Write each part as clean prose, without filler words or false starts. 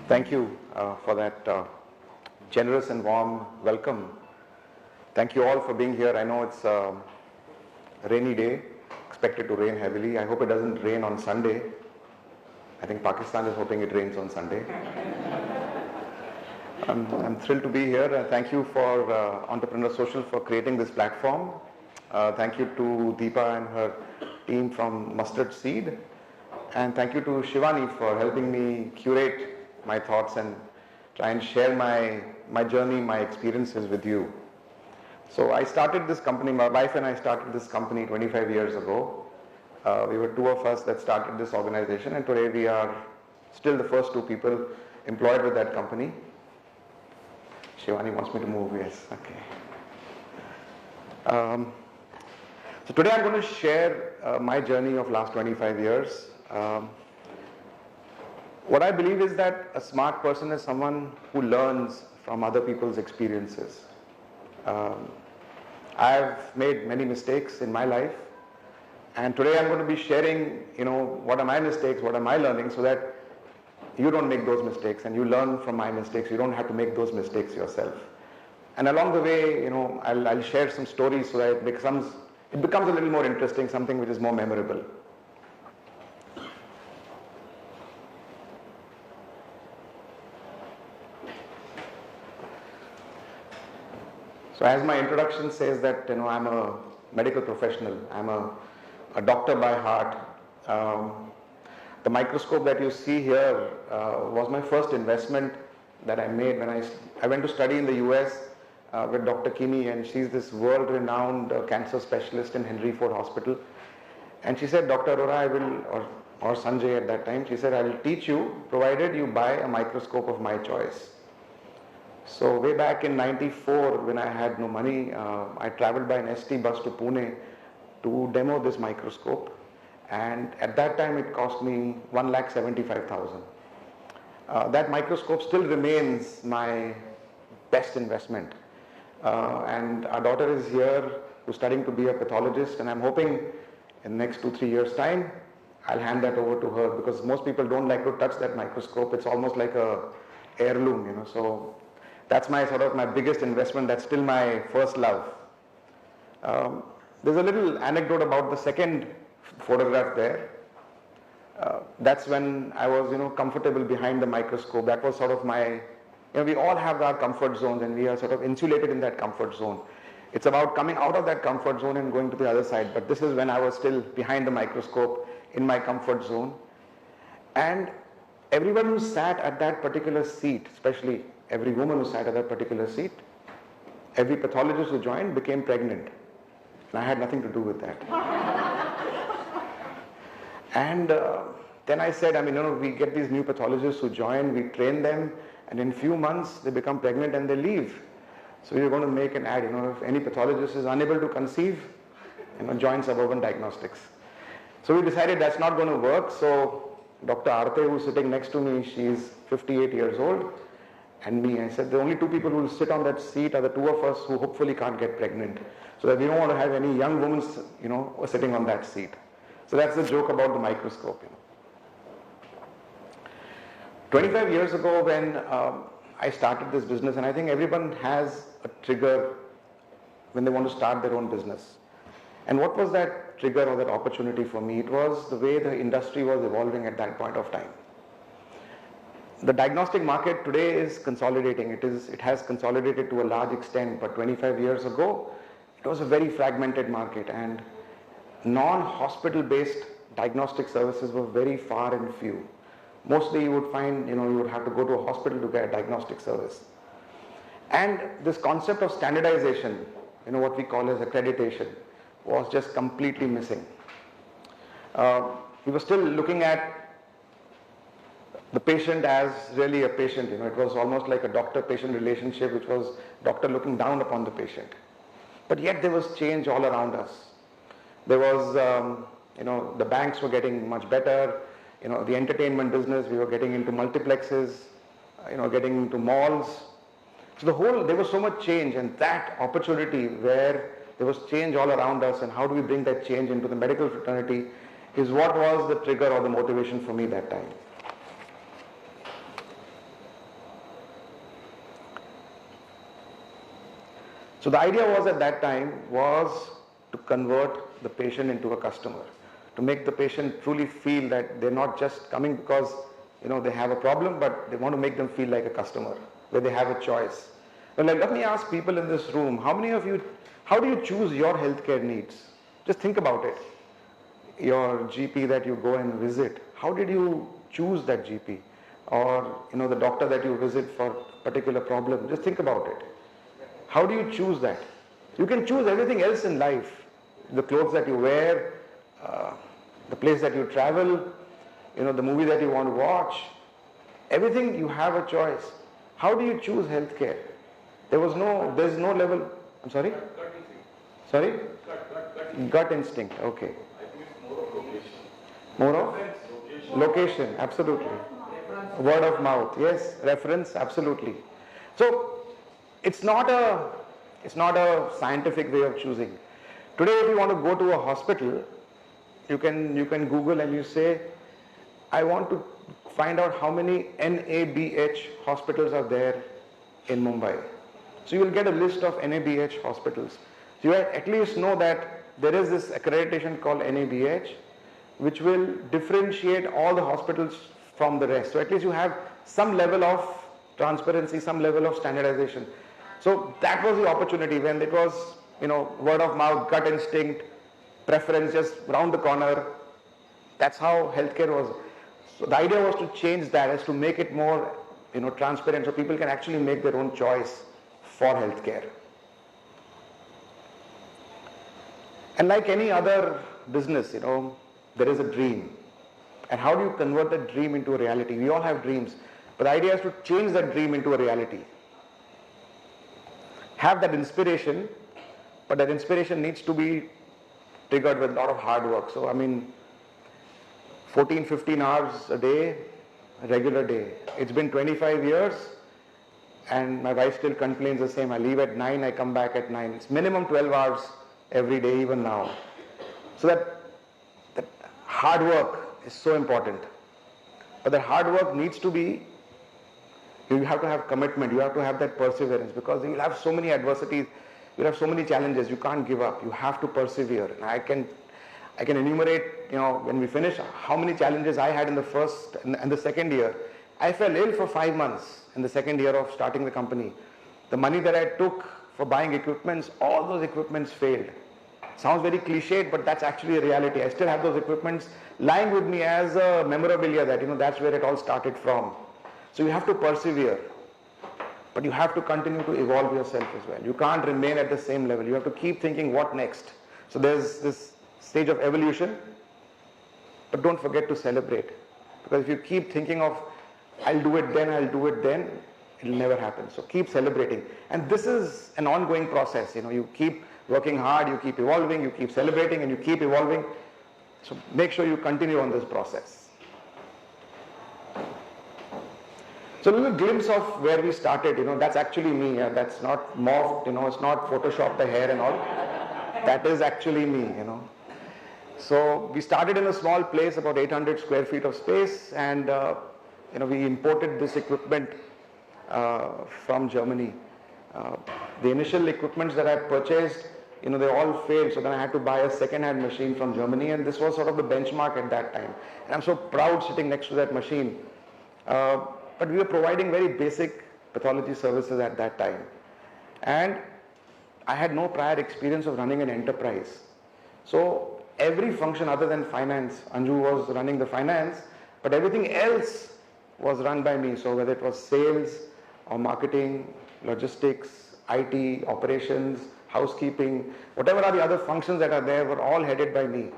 Thank you for that generous and warm welcome. Thank you all for being here. I know it's a rainy day, expected to rain heavily. I hope it doesn't rain on Sunday. I think Pakistan is hoping it rains on Sunday. I'm thrilled to be here. Thank you for Entrepreneurial Social for creating this platform. Thank you to Deepa and her team from Mustard Seed. And thank you to Shivani for helping me curate my thoughts and try and share my journey, my experiences with you. So I started this company, my wife and I started this company 25 years ago. We were two of us that started this organization, and today we are still the first two people employed with that company. Shivani wants me to move, yes, okay. So today I'm going to share my journey of last 25 years. What I believe is that a smart person is someone who learns from other people's experiences. I've made many mistakes in my life, and today I'm going to be sharing, what are my mistakes, what are my learnings, so that you don't make those mistakes and you learn from my mistakes. You don't have to make those mistakes yourself. And along the way, I'll share some stories so that it becomes a little more interesting, something which is more memorable. So as my introduction says that, I'm a medical professional. I'm a doctor by heart. The microscope that you see here was my first investment that I made when I went to study in the US with Dr. Kimi, and she's this world-renowned cancer specialist in Henry Ford Hospital. And she said, Dr. Arora, I will, or Sanjay at that time, she said, I will teach you provided you buy a microscope of my choice. So way back in '94, when I had no money, I traveled by an ST bus to Pune to demo this microscope. And at that time, it cost me 1,75,000. That microscope still remains my best investment. And our daughter is here, who's studying to be a pathologist, and I'm hoping in the next 2-3 years' time, I'll hand that over to her, because most people don't like to touch that microscope. It's almost like a heirloom, so that's my biggest investment. That's still my first love. There's a little anecdote about the second photograph there. That's when I was, comfortable behind the microscope. That was sort of my, we all have our comfort zones, and we are sort of insulated in that comfort zone. It's about coming out of that comfort zone and going to the other side. But this is when I was still behind the microscope in my comfort zone. And everyone who sat at that particular seat, especially every woman who sat at that particular seat, every pathologist who joined became pregnant. And I had nothing to do with that. And then I said, we get these new pathologists who join, we train them, and in few months they become pregnant and they leave. So we're going to make an ad, if any pathologist is unable to conceive, join Suburban Diagnostics. So we decided that's not going to work. So Dr. Arte, who's sitting next to me, she's 58 years old. And me, I said, the only two people who will sit on that seat are the two of us who hopefully can't get pregnant. So that we don't want to have any young women, sitting on that seat. So that's the joke about the microscope. 25 years ago when I started this business, and I think everyone has a trigger when they want to start their own business. And what was that trigger or that opportunity for me? It was the way the industry was evolving at that point of time. The diagnostic market today is consolidating. It has consolidated to a large extent, but 25 years ago, it was a very fragmented market, and non-hospital based diagnostic services were very far and few. Mostly you would find, you would have to go to a hospital to get a diagnostic service. And this concept of standardization, what we call as accreditation, was just completely missing. We were still looking at the patient as really a patient. It was almost like a doctor-patient relationship, which was doctor looking down upon the patient. But yet there was change all around us. There was, the banks were getting much better. The entertainment business, we were getting into multiplexes, getting into malls. So there was so much change, and that opportunity where there was change all around us, and how do we bring that change into the medical fraternity is what was the trigger or the motivation for me that time. So the idea was at that time was to convert the patient into a customer, to make the patient truly feel that they're not just coming because they have a problem, but they want to make them feel like a customer, where they have a choice. Well, let me ask people in this room, how do you choose your healthcare needs? Just think about it. Your GP that you go and visit, how did you choose that GP? Or the doctor that you visit for a particular problem, just think about it. How do you choose that? You can choose everything else in life. The clothes that you wear, the place that you travel, the movie that you want to watch. Everything you have a choice. How do you choose healthcare? There's no level. I'm sorry? Gut instinct. Sorry? Gut instinct. Gut instinct, okay. I think it's more of location. More of? Location, absolutely. Word of mouth, yes. Reference, absolutely. So, it's not a scientific way of choosing. Today, if you want to go to a hospital, you can Google and you say, I want to find out how many NABH hospitals are there in Mumbai. So you will get a list of NABH hospitals. So you at least know that there is this accreditation called NABH, which will differentiate all the hospitals from the rest. So at least you have some level of transparency, some level of standardization. So that was the opportunity when it was, word of mouth, gut instinct, preference just round the corner. That's how healthcare was. So the idea was to change that, as to make it more, transparent, so people can actually make their own choice for healthcare. And like any other business, there is a dream. And how do you convert that dream into a reality? We all have dreams, but the idea is to change that dream into a reality. Have that inspiration, but that inspiration needs to be triggered with a lot of hard work. So 14, 15 hours a day, a regular day. It's been 25 years and my wife still complains the same. I leave at 9, I come back at 9. It's minimum 12 hours every day, even now. So that hard work is so important. But that hard work needs to be, you have to have commitment, you have to have that perseverance, because you'll have so many adversities, you'll have so many challenges, you can't give up, you have to persevere. And I can enumerate, when we finish, how many challenges I had in the first and the second year. I fell ill for 5 months in the second year of starting the company. The money that I took for buying equipments, all those equipments failed. Sounds very cliched, but that's actually a reality. I still have those equipments lying with me as a memorabilia that, that's where it all started from. So you have to persevere, but you have to continue to evolve yourself as well. You can't remain at the same level. You have to keep thinking, what next? So there's this stage of evolution, but don't forget to celebrate. Because if you keep thinking of, I'll do it then, it'll never happen. So keep celebrating. And this is an ongoing process. You keep working hard, you keep evolving, you keep celebrating, and you keep evolving. So make sure you continue on this process. So a little glimpse of where we started, that's actually me. That's not morphed, it's not Photoshopped the hair and all. That is actually me, So we started in a small place, about 800 square feet of space, and we imported this equipment from Germany. The initial equipments that I purchased, they all failed, so then I had to buy a second-hand machine from Germany, and this was sort of the benchmark at that time. And I'm so proud sitting next to that machine. But we were providing very basic pathology services at that time. And I had no prior experience of running an enterprise. So every function other than finance, Anju was running the finance, but everything else was run by me. So whether it was sales or marketing, logistics, IT, operations, housekeeping, whatever are the other functions that are there were all headed by me.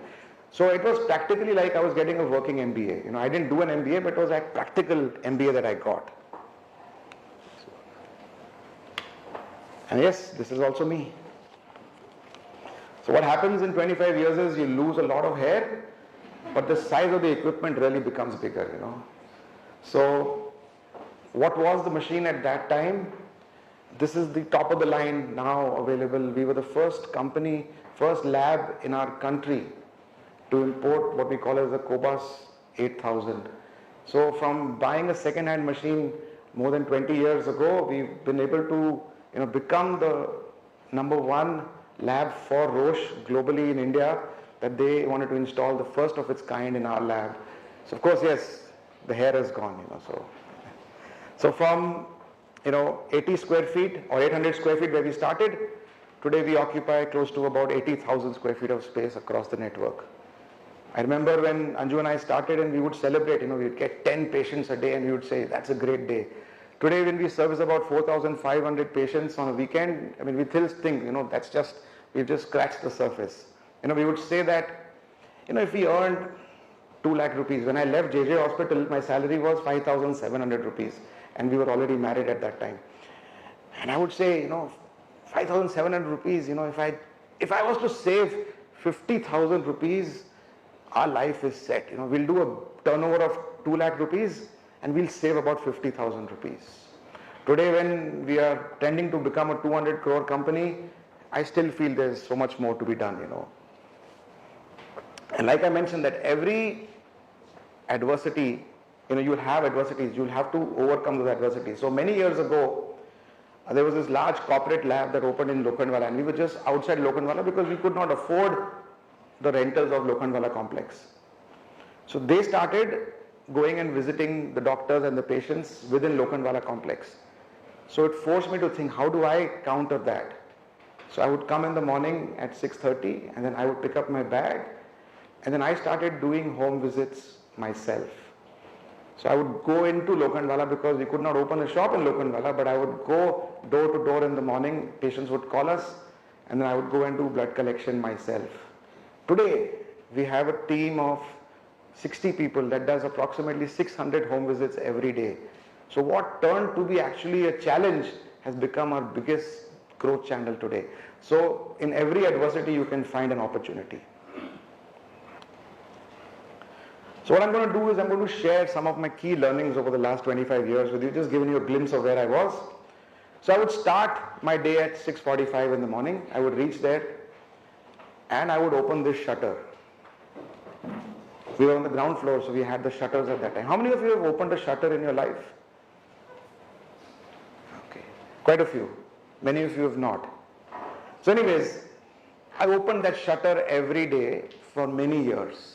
So it was practically like I was getting a working MBA. I didn't do an MBA, but it was a practical MBA that I got. And yes, this is also me. So what happens in 25 years is you lose a lot of hair, but the size of the equipment really becomes bigger, So what was the machine at that time? This is the top of the line now available. We were the first company, first lab in our country to import what we call as the Cobas 8000. So from buying a second-hand machine more than 20 years ago, we've been able to become the number one lab for Roche globally in India, that they wanted to install the first of its kind in our lab. So of course, yes, the hair is gone, So from, 80 square feet or 800 square feet where we started, today we occupy close to about 80,000 square feet of space across the network. I remember when Anju and I started and we would celebrate, we'd get 10 patients a day and we would say, that's a great day. Today when we service about 4,500 patients on a weekend, we still think, we've just scratched the surface. We would say that, if we earned 2 lakh rupees, when I left JJ Hospital, my salary was 5,700 rupees and we were already married at that time. And I would say, 5,700 rupees, if I was to save 50,000 rupees, our life is set. We'll do a turnover of 2 lakh rupees and we'll save about 50,000 rupees. Today when we are tending to become a 200 crore company, I still feel there's so much more to be done, And like I mentioned, that every adversity, you'll have adversities, you'll have to overcome those adversities. So many years ago, there was this large corporate lab that opened in Lokhandwala and we were just outside Lokhandwala because we could not afford the rentals of Lokhandwala complex. So they started going and visiting the doctors and the patients within Lokhandwala complex. So it forced me to think, how do I counter that? So I would come in the morning at 6:30 and then I would pick up my bag and then I started doing home visits myself. So I would go into Lokhandwala because we could not open a shop in Lokhandwala, but I would go door to door in the morning, patients would call us and then I would go and do blood collection myself. Today, we have a team of 60 people that does approximately 600 home visits every day. So what turned to be actually a challenge has become our biggest growth channel today. So in every adversity, you can find an opportunity. So what I'm going to do is I'm going to share some of my key learnings over the last 25 years with you, just giving you a glimpse of where I was. So I would start my day at 6:45 in the morning. I would reach there and I would open this shutter. We were on the ground floor, so we had the shutters at that time. How many of you have opened a shutter in your life? Okay, quite a few. Many of you have not. So anyways, I opened that shutter every day for many years.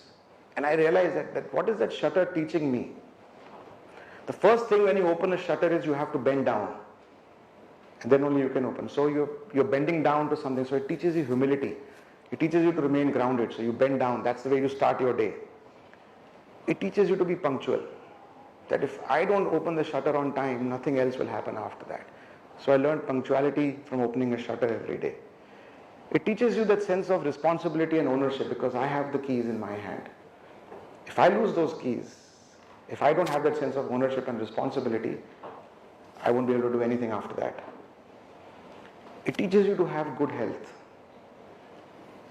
And I realized that what is that shutter teaching me? The first thing when you open a shutter is you have to bend down. And then only you can open. So you're bending down to something. So it teaches you humility. It teaches you to remain grounded. So you bend down. That's the way you start your day. It teaches you to be punctual. That if I don't open the shutter on time, nothing else will happen after that. So I learned punctuality from opening a shutter every day. It teaches you that sense of responsibility and ownership because I have the keys in my hand. If I lose those keys, if I don't have that sense of ownership and responsibility, I won't be able to do anything after that. It teaches you to have good health.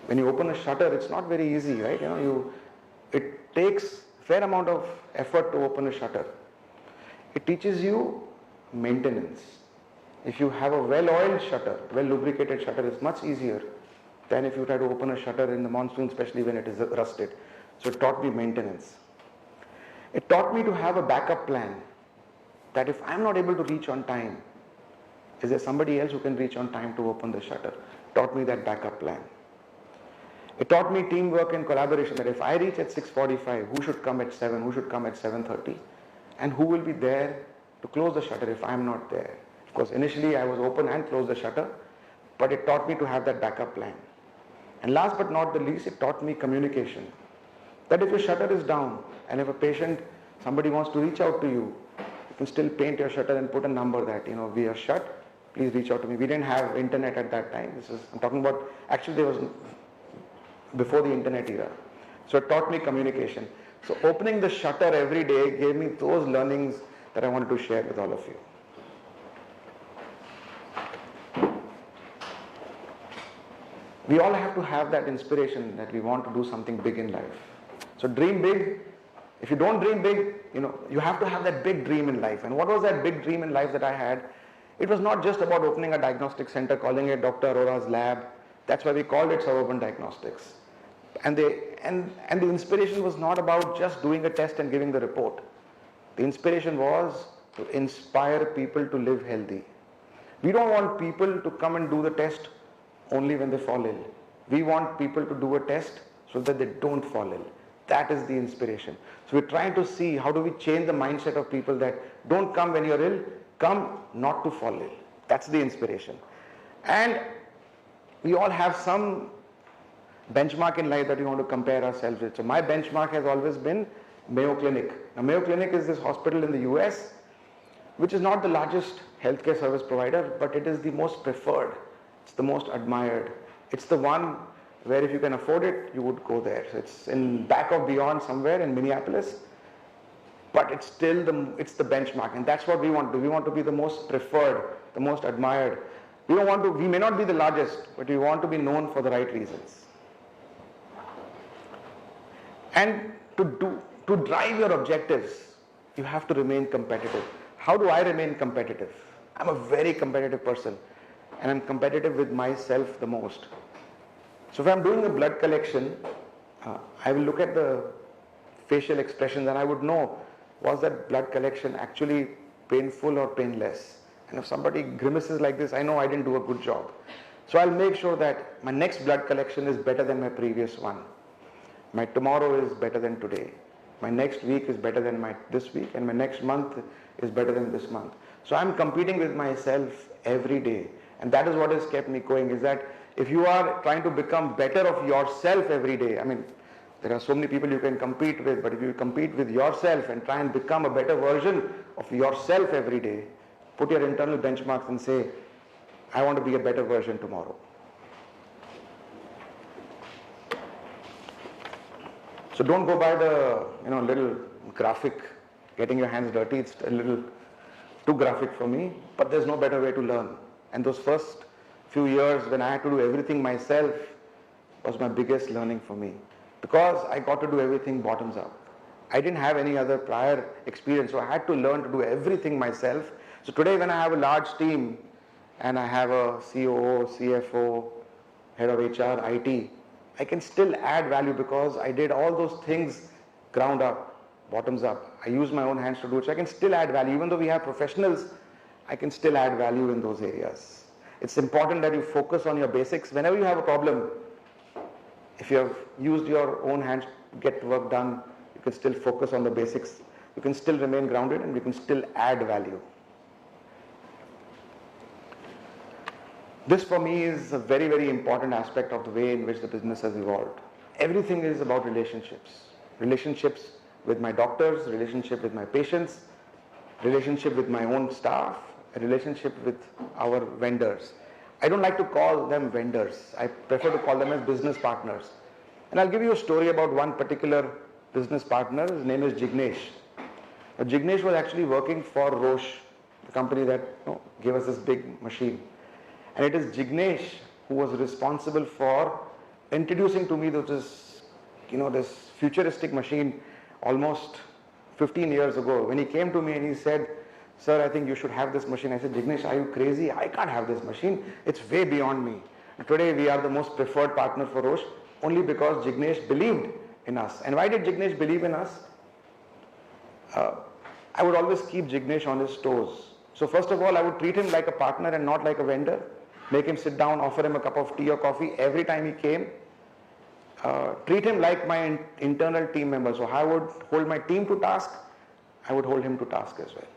When you open a shutter, it's not very easy, right? It takes a fair amount of effort to open a shutter. It teaches you maintenance. If you have a well-oiled shutter, well-lubricated shutter, it's much easier than if you try to open a shutter in the monsoon, especially when it is rusted. So it taught me maintenance. It taught me to have a backup plan, that if I'm not able to reach on time, is there somebody else who can reach on time to open the shutter? Taught me that backup plan. It taught me teamwork and collaboration, that if I reach at 6:45, who should come at 7, who should come at 7:30, and who will be there to close the shutter if I'm not there. Of course, initially I was open and closed the shutter, but it taught me to have that backup plan. And last but not the least, it taught me communication. That if your shutter is down and if a patient, somebody wants to reach out to you, you can still paint your shutter and put a number that, we are shut, please reach out to me. We didn't have internet at that time. I'm talking about, actually there was before the internet era. So it taught me communication. So opening the shutter every day gave me those learnings that I wanted to share with all of you. We all have to have that inspiration that we want to do something big in life. So dream big. If you don't dream big, you have to have that big dream in life. And what was that big dream in life that I had? It was not just about opening a diagnostic center, calling it Dr. Arora's lab. That's why we called it Suburban Diagnostics. And the inspiration was not about just doing a test and giving the report. The inspiration was to inspire people to live healthy. We don't want people to come and do the test only when they fall ill. We want people to do a test so that they don't fall ill. That is the inspiration. So we're trying to see how do we change the mindset of people that don't come when you're ill, come not to fall ill. That's the inspiration. And we all have some benchmark in life that we want to compare ourselves with. So my benchmark has always been Mayo Clinic. Now Mayo Clinic is this hospital in the US, which is not the largest healthcare service provider, but it is the most preferred. It's the most admired. It's the one where if you can afford it, you would go there. So it's in back of beyond somewhere in Minneapolis, but it's still it's the benchmark, and that's what we want to do. We want to be the most preferred, the most admired. We may not be the largest, but we want to be known for the right reasons. And to drive your objectives, you have to remain competitive. How do I remain competitive? I'm a very competitive person, and I'm competitive with myself the most. So if I'm doing a blood collection, I will look at the facial expressions and I would know, was that blood collection actually painful or painless? And if somebody grimaces like this, I know I didn't do a good job. So I'll make sure that my next blood collection is better than my previous one. My tomorrow is better than today. My next week is better than this week, and my next month is better than this month. So I'm competing with myself every day. And that is what has kept me going, is that if you are trying to become better of yourself every day, I mean, there are so many people you can compete with, but if you compete with yourself and try and become a better version of yourself every day, put your internal benchmarks and say, I want to be a better version tomorrow. So don't go by the little graphic, getting your hands dirty. It's a little too graphic for me, but there's no better way to learn. And those first few years when I had to do everything myself was my biggest learning for me, because I got to do everything bottoms up. I didn't have any other prior experience, so I had to learn to do everything myself. So today when I have a large team and I have a COO, CFO, head of HR, IT, I can still add value because I did all those things ground up, bottoms up. I use my own hands to do it, so I can still add value. Even though we have professionals, I can still add value in those areas. It's important that you focus on your basics. Whenever you have a problem, if you have used your own hands to get work done, you can still focus on the basics. You can still remain grounded and you can still add value. This for me is a very, very important aspect of the way in which the business has evolved. Everything is about relationships. Relationships with my doctors, relationship with my patients, relationship with my own staff, a relationship with our vendors. I don't like to call them vendors. I prefer to call them as business partners. And I'll give you a story about one particular business partner. His name is Jignesh. Now, Jignesh was actually working for Roche, the company that gave us this big machine. And it is Jignesh who was responsible for introducing to me this futuristic machine almost 15 years ago. When he came to me and he said, "Sir, I think you should have this machine." I said, "Jignesh, are you crazy? I can't have this machine. It's way beyond me." And today we are the most preferred partner for Roche only because Jignesh believed in us. And why did Jignesh believe in us? I would always keep Jignesh on his toes. So first of all, I would treat him like a partner and not like a vendor. Make him sit down, offer him a cup of tea or coffee every time he came. Treat him like my internal team member. So I would hold my team to task. I would hold him to task as well.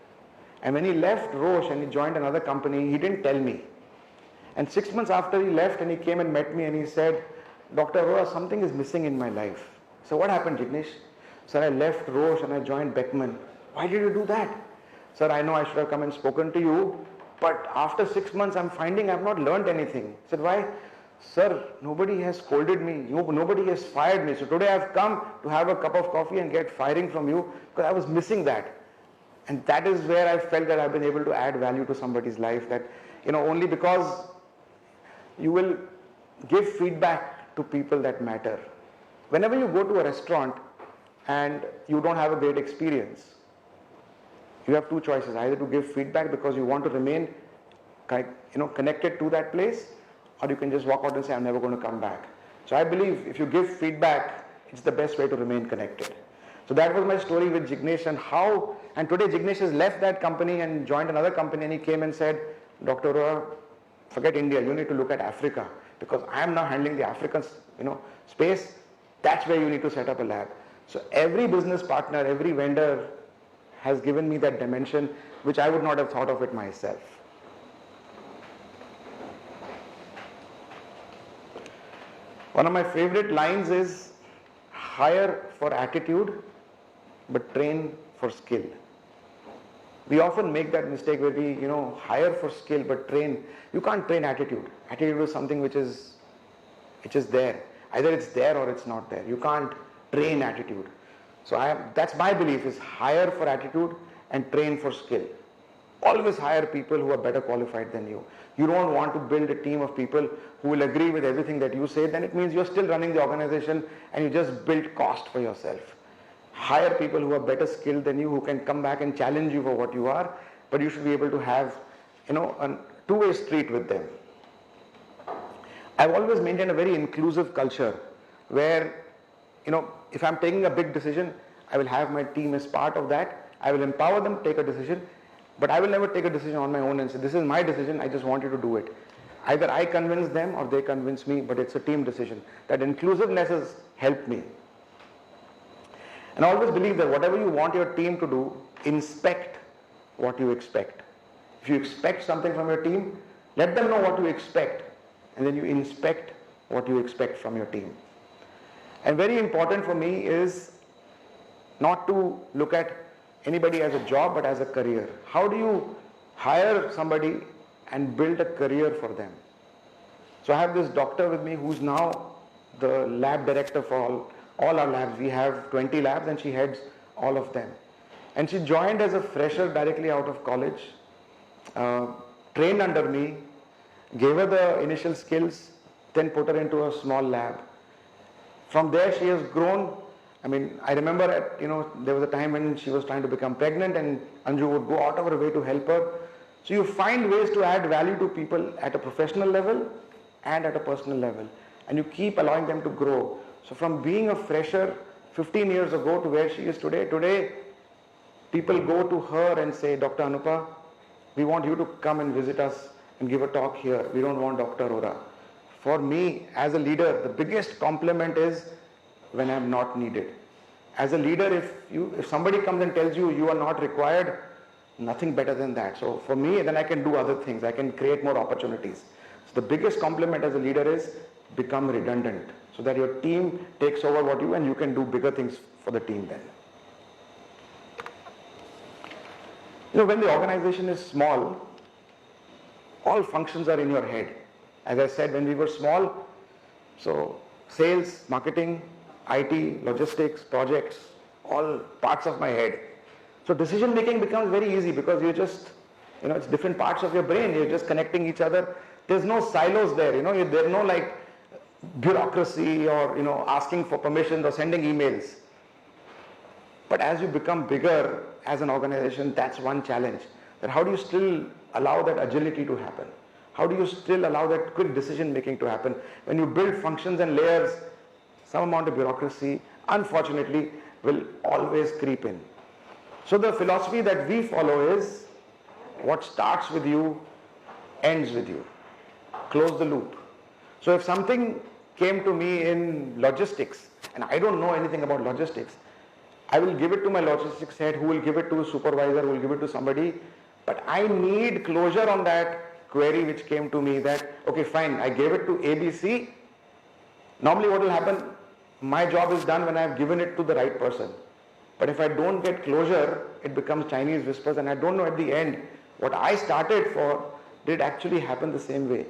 And when he left Roche and he joined another company, he didn't tell me. And 6 months after he left and he came and met me and he said, "Dr. Arora, something is missing in my life." So what happened, Jignesh? Sir, I left Roche and I joined Beckman. Why did you do that? Sir, I know I should have come and spoken to you, but after 6 months I'm finding I've not learned anything. I said, why? Sir, nobody has scolded me. Nobody has fired me. So today I've come to have a cup of coffee and get firing from you because I was missing that. And that is where I felt that I've been able to add value to somebody's life, that, only because you will give feedback to people that matter. Whenever you go to a restaurant and you don't have a great experience, you have two choices: either to give feedback because you want to remain connected to that place, or you can just walk out and say, "I'm never going to come back." So I believe if you give feedback, it's the best way to remain connected. So that was my story with Jignesh and today Jignesh has left that company and joined another company, and he came and said, "Dr. Arora, forget India, you need to look at Africa. because I am now handling the African, space. That's where you need to set up a lab. So every business partner, every vendor has given me that dimension which I would not have thought of it myself. One of my favorite lines is, hire for attitude but train for skill. We often make that mistake where we, hire for skill but train. You can't train attitude. Attitude is something which is there. Either it's there or it's not there. You can't train attitude. So that's my belief, is hire for attitude and train for skill. Always hire people who are better qualified than you. You don't want to build a team of people who will agree with everything that you say. Then it means you're still running the organization and you just build cost for yourself. Hire people who are better skilled than you, who can come back and challenge you for what you are, but you should be able to have, a two-way street with them. I've always maintained a very inclusive culture where, if I'm taking a big decision, I will have my team as part of that. I will empower them to take a decision, but I will never take a decision on my own and say, this is my decision, I just want you to do it. Either I convince them or they convince me, but it's a team decision. That inclusiveness has helped me. And I always believe that whatever you want your team to do, inspect what you expect. If you expect something from your team, let them know what you expect, and then you inspect what you expect from your team. And very important for me is not to look at anybody as a job but as a career. How do you hire somebody and build a career for them? So I have this doctor with me who's now the lab director for all our labs. We have 20 labs and she heads all of them. And she joined as a fresher directly out of college, trained under me, gave her the initial skills, then put her into a small lab. From there she has grown. I remember there was a time when she was trying to become pregnant and Anju would go out of her way to help her. So you find ways to add value to people at a professional level and at a personal level. And you keep allowing them to grow. So from being a fresher 15 years ago to where she is today people go to her and say, Dr. Anupa, we want you to come and visit us and give a talk here. We don't want Dr. Arora. For me, as a leader, the biggest compliment is when I'm not needed. As a leader, if somebody comes and tells you you are not required, nothing better than that. So for me, then I can do other things. I can create more opportunities. So the biggest compliment as a leader is become redundant, so that your team takes over what you, and you can do bigger things for the team then. When the organization is small, all functions are in your head. As I said, when we were small, so sales, marketing, IT, logistics, projects, all parts of my head. So decision making becomes very easy because you just, it's different parts of your brain. You're just connecting each other. There's no silos there. There's no like bureaucracy or, asking for permissions or sending emails. But as you become bigger as an organization, that's one challenge. That how do you still allow that agility to happen? How do you still allow that quick decision making to happen? When you build functions and layers, some amount of bureaucracy, unfortunately, will always creep in. So the philosophy that we follow is, what starts with you, ends with you. Close the loop. So if something came to me in logistics, and I don't know anything about logistics, I will give it to my logistics head, who will give it to a supervisor, who will give it to somebody, but I need closure on that query which came to me that, okay, fine, I gave it to ABC. Normally what will happen, my job is done when I have given it to the right person. But if I don't get closure, it becomes Chinese whispers, and I don't know at the end what I started for did actually happen the same way.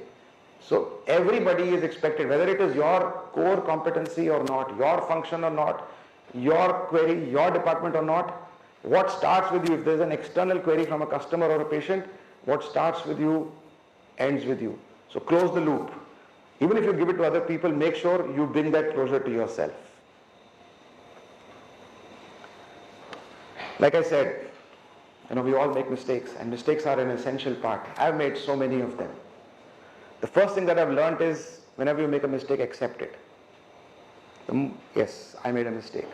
So everybody is expected, whether it is your core competency or not, your function or not, your query, your department or not, what starts with you, if there's an external query from a customer or a patient, what starts with you ends with you. So close the loop. Even if you give it to other people, make sure you bring that closure to yourself. Like I said, we all make mistakes, and mistakes are an essential part. I've made so many of them. The first thing that I've learned is, whenever you make a mistake, accept it. Yes, I made a mistake.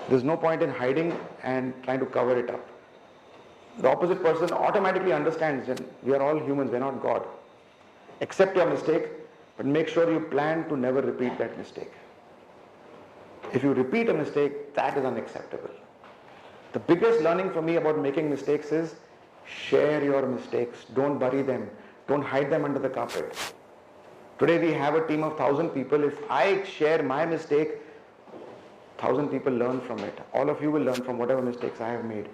There's no point in hiding and trying to cover it up. The opposite person automatically understands that we are all humans, we're not God. Accept your mistake, but make sure you plan to never repeat that mistake. If you repeat a mistake, that is unacceptable. The biggest learning for me about making mistakes is share your mistakes. Don't bury them. Don't hide them under the carpet. Today we have a team of 1,000 people. If I share my mistake, 1,000 people learn from it. All of you will learn from whatever mistakes I have made.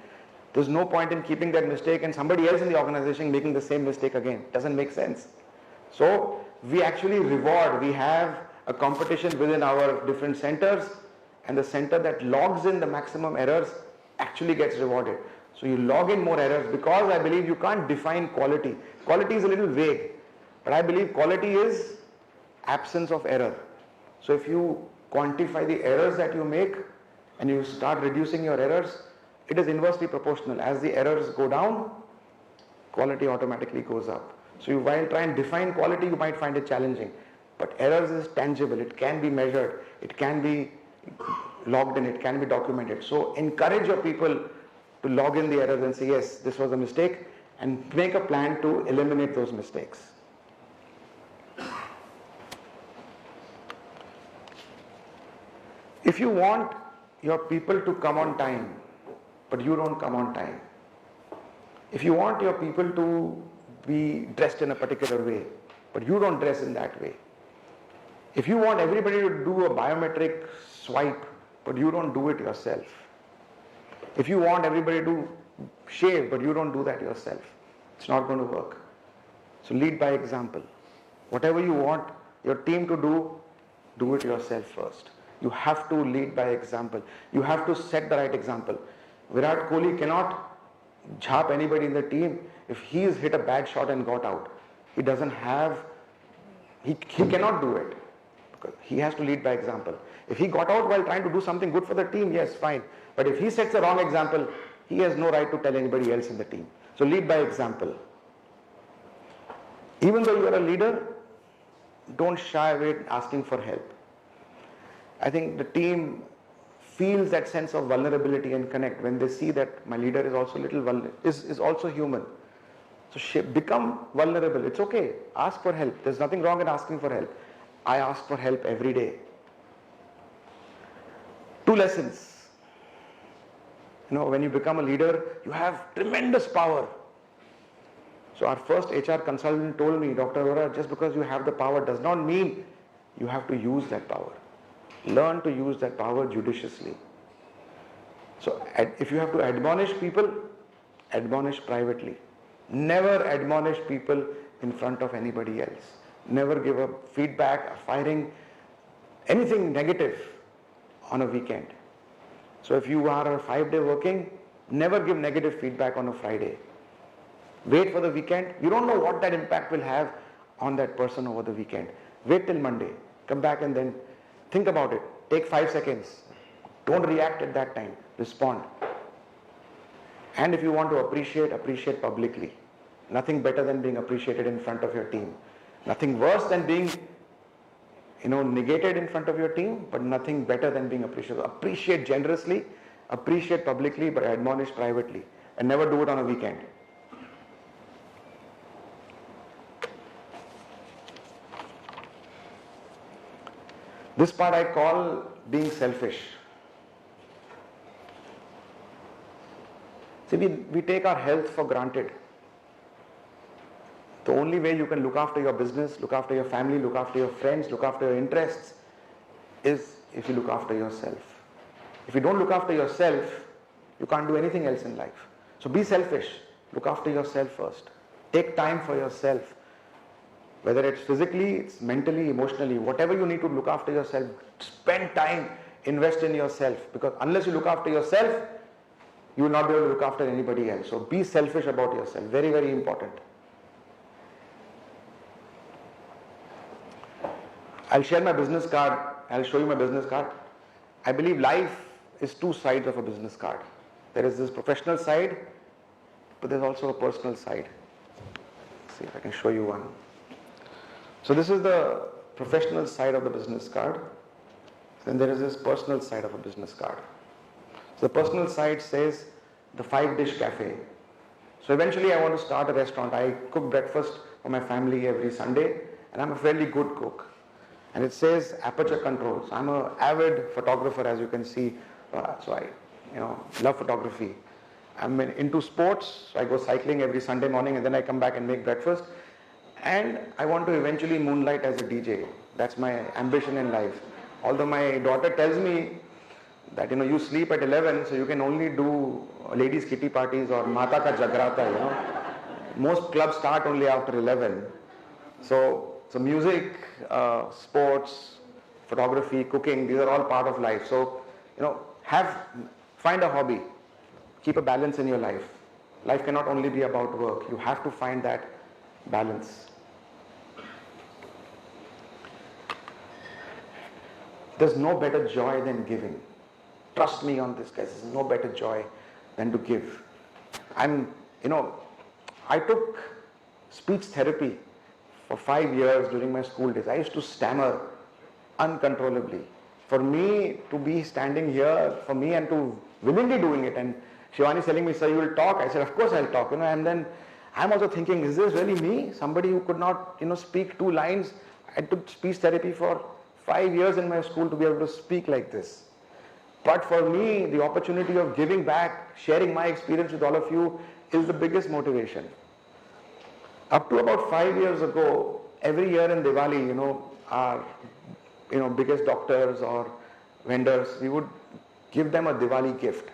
There's no point in keeping that mistake and somebody else in the organization making the same mistake again. It doesn't make sense. So we actually reward. We have a competition within our different centers, and the center that logs in the maximum errors actually gets rewarded. So you log in more errors, because I believe you can't define quality. Quality is a little vague, but I believe quality is absence of error. So if you quantify the errors that you make and you start reducing your errors, it is inversely proportional. As the errors go down, quality automatically goes up. So you, while trying to define quality, you might find it challenging. But errors is tangible. It can be measured. It can be logged in. It can be documented. So encourage your people to log in the errors and say, yes, this was a mistake, and make a plan to eliminate those mistakes. If you want your people to come on time, but you don't come on time. If you want your people to be dressed in a particular way, but you don't dress in that way. If you want everybody to do a biometric swipe, but you don't do it yourself. If you want everybody to shave, but you don't do that yourself, it's not going to work. So lead by example. Whatever you want your team to do, do it yourself first. You have to lead by example. You have to set the right example. Virat Kohli cannot jhap anybody in the team if he's hit a bad shot and got out. He doesn't have, he cannot do it. Because he has to lead by example. If he got out while trying to do something good for the team, yes, fine. But if he sets the wrong example, he has no right to tell anybody else in the team. So lead by example. Even though you are a leader, don't shy away asking for help. I think the team feels that sense of vulnerability and connect when they see that my leader is also is also human. So become vulnerable. It's okay. Ask for help. There's nothing wrong in asking for help. I ask for help every day. 2 lessons. When you become a leader, you have tremendous power. So our first HR consultant told me, Dr. Arora, just because you have the power does not mean you have to use that power. Learn to use that power judiciously. So if you have to admonish people, admonish privately. Never admonish people in front of anybody else. Never give a feedback, a firing, anything negative on a weekend. So if you are a 5-day working, never give negative feedback on a Friday. Wait for the weekend. You don't know what that impact will have on that person over the weekend. Wait till Monday. Come back and then think about it. Take 5 seconds. Don't react at that time. Respond. And if you want to appreciate publicly. Nothing better than being appreciated in front of your team. Nothing worse than being negated in front of your team, but nothing better than being appreciated. Appreciate generously, appreciate publicly, but admonish privately. And never do it on a weekend. This part I call being selfish. See, we take our health for granted. The only way you can look after your business, look after your family, look after your friends, look after your interests is if you look after yourself. If you don't look after yourself, you can't do anything else in life. So be selfish. Look after yourself first. Take time for yourself. Whether it's physically, it's mentally, emotionally, whatever you need to look after yourself, spend time, invest in yourself. Because unless you look after yourself, you will not be able to look after anybody else. So be selfish about yourself. Very, very important. I'll share my business card. I'll show you my business card. I believe life is 2 sides of a business card. There is this professional side, but there's also a personal side. Let's see if I can show you one. So this is the professional side of the business card. Then there is this personal side of a business card. So the personal side says the 5-dish cafe. So eventually I want to start a restaurant. I cook breakfast for my family every Sunday, and I'm a fairly good cook. And it says aperture control. So I'm an avid photographer, as you can see. So I, love photography. I'm into sports. So I go cycling every Sunday morning, and then I come back and make breakfast. And I want to eventually moonlight as a DJ. That's my ambition in life. Although my daughter tells me that you sleep at 11, so you can only do ladies' kitty parties or Mata ka Jagrata. Most clubs start only after 11. So music, sports, photography, cooking, these are all part of life. So, find a hobby. Keep a balance in your life. Life cannot only be about work. You have to find that balance. There's no better joy than giving. Trust me on this, guys. There's no better joy than to give. I took speech therapy for 5 years during my school days. I used to stammer uncontrollably. For me to be standing here, for me and to willingly doing it, and Shivani's telling me, sir, you will talk. I said, of course I'll talk. And then I'm also thinking, is this really me? Somebody who could not, speak 2 lines. I took speech therapy for 5 years in my school to be able to speak like this. But for me, the opportunity of giving back, sharing my experience with all of you is the biggest motivation. Up to about 5 years ago, every year in Diwali, our biggest doctors or vendors, we would give them a Diwali gift.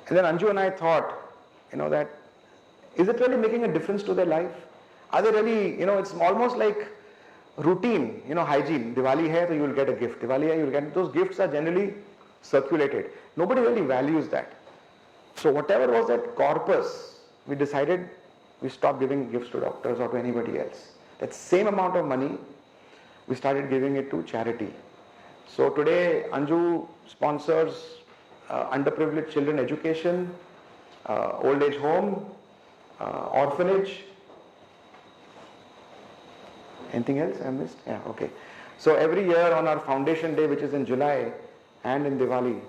And then Anju and I thought, that is it really making a difference to their life? Are they really, it's almost like routine, hygiene. Diwali hai, so you will get a gift. Diwali hai, you will get. Those gifts are generally circulated. Nobody really values that. So whatever was that corpus, we decided we stopped giving gifts to doctors or to anybody else. That same amount of money, we started giving it to charity. So today, Anju sponsors underprivileged children education, old age home, orphanage. Anything else I missed? Yeah, okay. So every year on our foundation day, which is in July and in Diwali,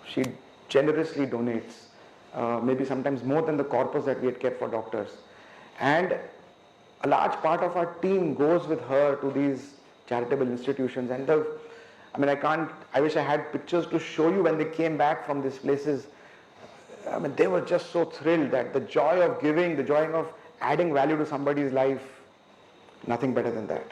she generously donates, maybe sometimes more than the corpus that we had kept for doctors. And a large part of our team goes with her to these charitable institutions. And I wish I had pictures to show you when they came back from these places. They were just so thrilled that the joy of giving, the joy of adding value to somebody's life, nothing better than that.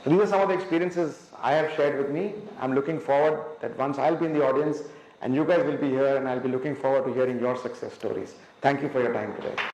So these are some of the experiences I have shared with me. I'm looking forward that once I'll be in the audience and you guys will be here, and I'll be looking forward to hearing your success stories. Thank you for your time today.